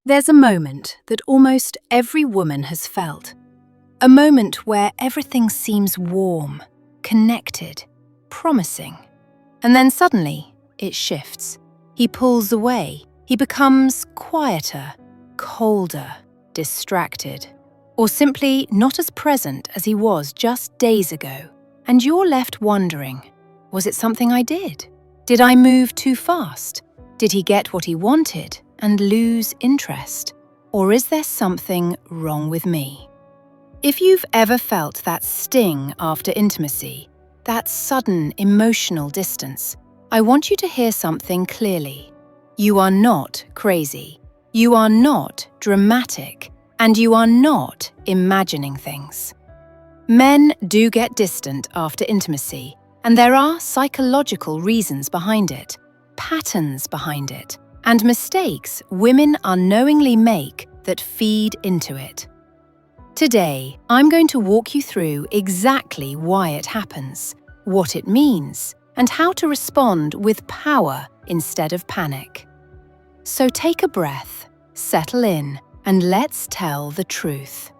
There's a moment that almost every woman has felt. A moment where everything seems warm, connected, promising. And then suddenly, it shifts. He pulls away. He becomes quieter, colder, distracted, or simply not as present as he was just days ago. And you're left wondering, was it something I did? Did I move too fast? Did he get what he wanted and lose interest? Or is there something wrong with me? If you've ever felt that sting after intimacy, that sudden emotional distance, I want you to hear something clearly. You are not crazy. You are not dramatic. And you are not imagining things. Men do get distant after intimacy, and there are psychological reasons behind it, patterns behind it, and mistakes women unknowingly make that feed into it. Today, I'm going to walk you through exactly why it happens, what it means, and how to respond with power instead of panic. So take a breath, settle in, and let's tell the truth.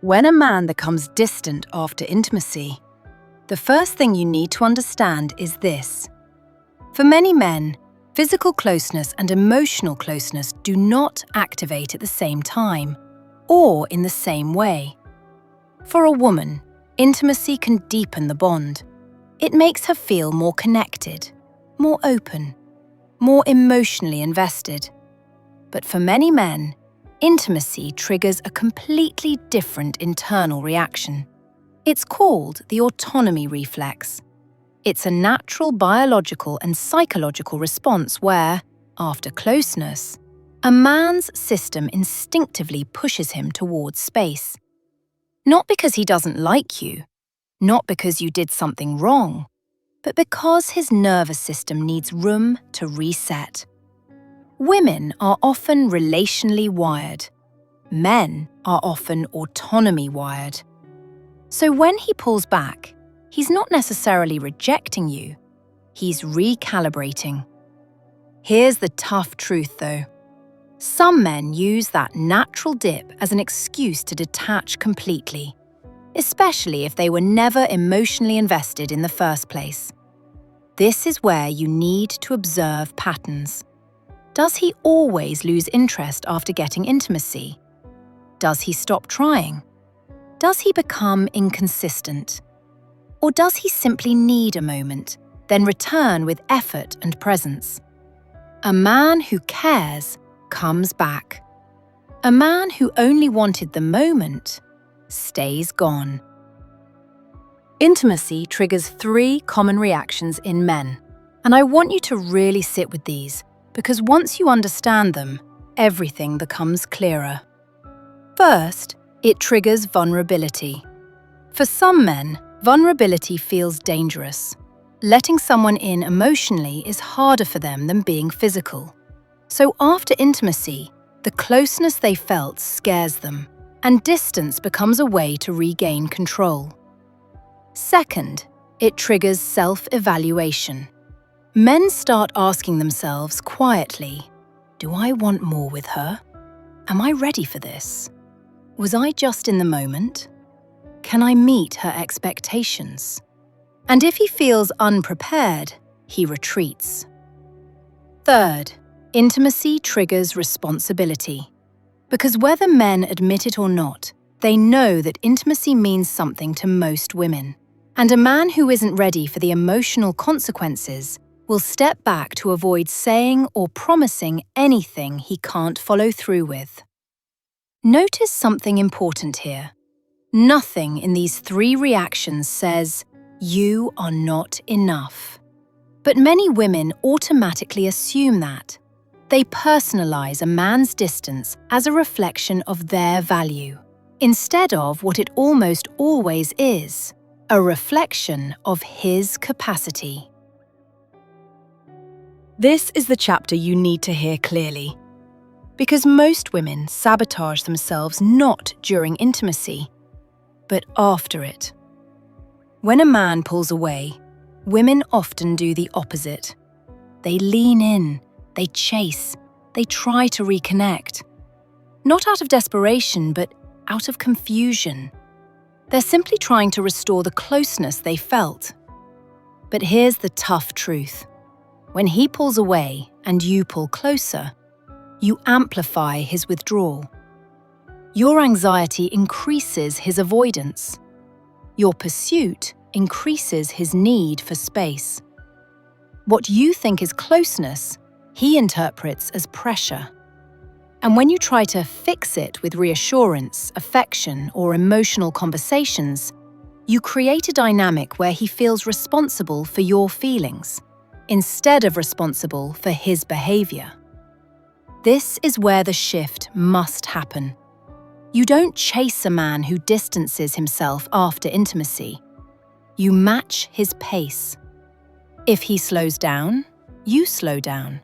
When a man becomes distant after intimacy, the first thing you need to understand is this. For many men, physical closeness and emotional closeness do not activate at the same time or in the same way. For a woman, intimacy can deepen the bond. It makes her feel more connected, more open, more emotionally invested. But for many men, intimacy triggers a completely different internal reaction. It's called the autonomy reflex. It's a natural biological and psychological response where, after closeness, a man's system instinctively pushes him towards space. Not because he doesn't like you, not because you did something wrong, but because his nervous system needs room to reset. Women are often relationally wired. Men are often autonomy wired. So when he pulls back, he's not necessarily rejecting you, he's recalibrating. Here's the tough truth though. Some men use that natural dip as an excuse to detach completely, especially if they were never emotionally invested in the first place. This is where you need to observe patterns. Does he always lose interest after getting intimacy? Does he stop trying? Does he become inconsistent? Or does he simply need a moment, then return with effort and presence? A man who cares comes back. A man who only wanted the moment stays gone. Intimacy triggers 3 common reactions in men, and I want you to really sit with these, because once you understand them, everything becomes clearer. First, it triggers vulnerability. For some men, vulnerability feels dangerous. Letting someone in emotionally is harder for them than being physical. So after intimacy, the closeness they felt scares them, and distance becomes a way to regain control. Second, it triggers self-evaluation. Men start asking themselves quietly, do I want more with her? Am I ready for this? Was I just in the moment? Can I meet her expectations? And if he feels unprepared, he retreats. Third, intimacy triggers responsibility. Because whether men admit it or not, they know that intimacy means something to most women. And a man who isn't ready for the emotional consequences will step back to avoid saying or promising anything he can't follow through with. Notice something important here. Nothing in these 3 reactions says, you are not enough. But many women automatically assume that. They personalize a man's distance as a reflection of their value, instead of what it almost always is, a reflection of his capacity. This is the chapter you need to hear clearly. Because most women sabotage themselves not during intimacy, but after it. When a man pulls away, women often do the opposite. They lean in, they chase, they try to reconnect. Not out of desperation, but out of confusion. They're simply trying to restore the closeness they felt. But here's the tough truth. When he pulls away and you pull closer, you amplify his withdrawal. Your anxiety increases his avoidance. Your pursuit increases his need for space. What you think is closeness, he interprets as pressure. And when you try to fix it with reassurance, affection, or emotional conversations, you create a dynamic where he feels responsible for your feelings, instead of responsible for his behavior. This is where the shift must happen. You don't chase a man who distances himself after intimacy. You match his pace. If he slows down, you slow down.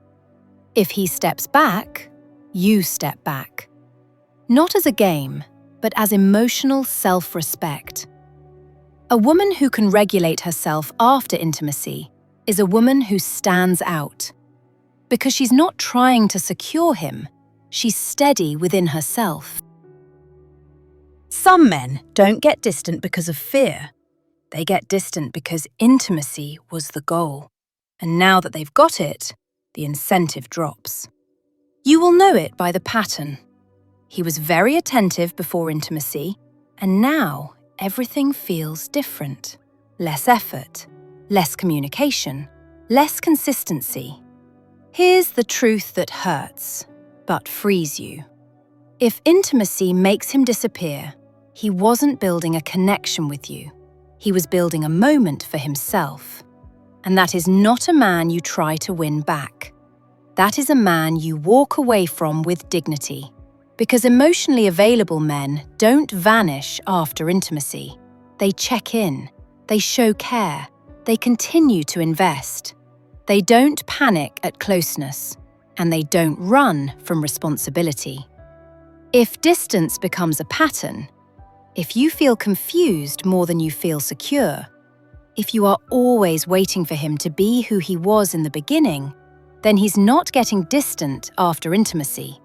If he steps back, you step back. Not as a game, but as emotional self-respect. A woman who can regulate herself after intimacy is a woman who stands out. Because she's not trying to secure him, she's steady within herself. Some men don't get distant because of fear. They get distant because intimacy was the goal. And now that they've got it, the incentive drops. You will know it by the pattern. He was very attentive before intimacy, and now everything feels different. Less effort, less communication, less consistency. Here's the truth that hurts, but frees you. If intimacy makes him disappear, he wasn't building a connection with you. He was building a moment for himself. And that is not a man you try to win back. That is a man you walk away from with dignity. Because emotionally available men don't vanish after intimacy. They check in, they show care, they continue to invest. They don't panic at closeness, and they don't run from responsibility. If distance becomes a pattern, if you feel confused more than you feel secure, if you are always waiting for him to be who he was in the beginning, then he's not getting distant after intimacy.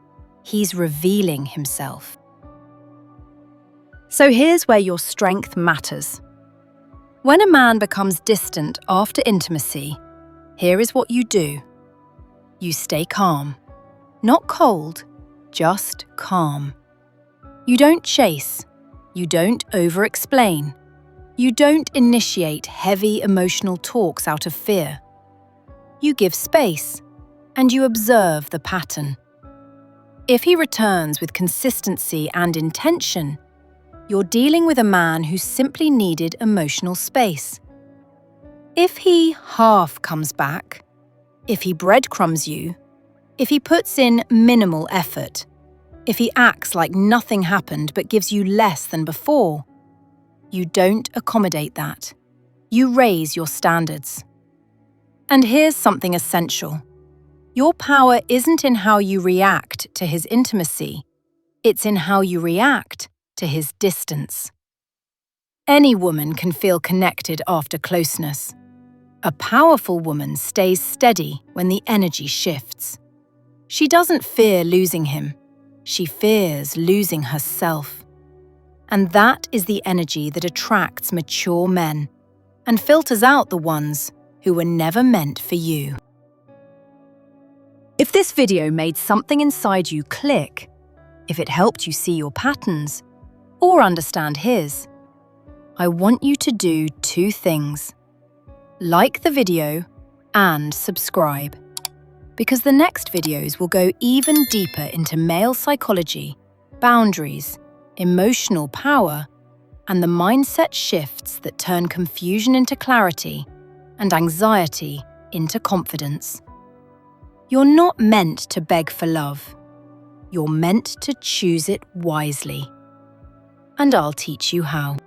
He's revealing himself. So here's where your strength matters. When a man becomes distant after intimacy, here is what you do. You stay calm. Not cold, just calm. You don't chase. You don't over-explain. You don't initiate heavy emotional talks out of fear. You give space, and you observe the pattern. If he returns with consistency and intention, you're dealing with a man who simply needed emotional space. If he half comes back, if he breadcrumbs you, if he puts in minimal effort, if he acts like nothing happened but gives you less than before, you don't accommodate that. You raise your standards. And here's something essential. Your power isn't in how you react to his intimacy. It's in how you react to his distance. Any woman can feel connected after closeness. A powerful woman stays steady when the energy shifts. She doesn't fear losing him. She fears losing herself. And that is the energy that attracts mature men and filters out the ones who were never meant for you. If this video made something inside you click, if it helped you see your patterns or understand his, I want you to do 2 things. Like the video and subscribe, because the next videos will go even deeper into male psychology, boundaries, emotional power, and the mindset shifts that turn confusion into clarity and anxiety into confidence. You're not meant to beg for love. You're meant to choose it wisely. And I'll teach you how.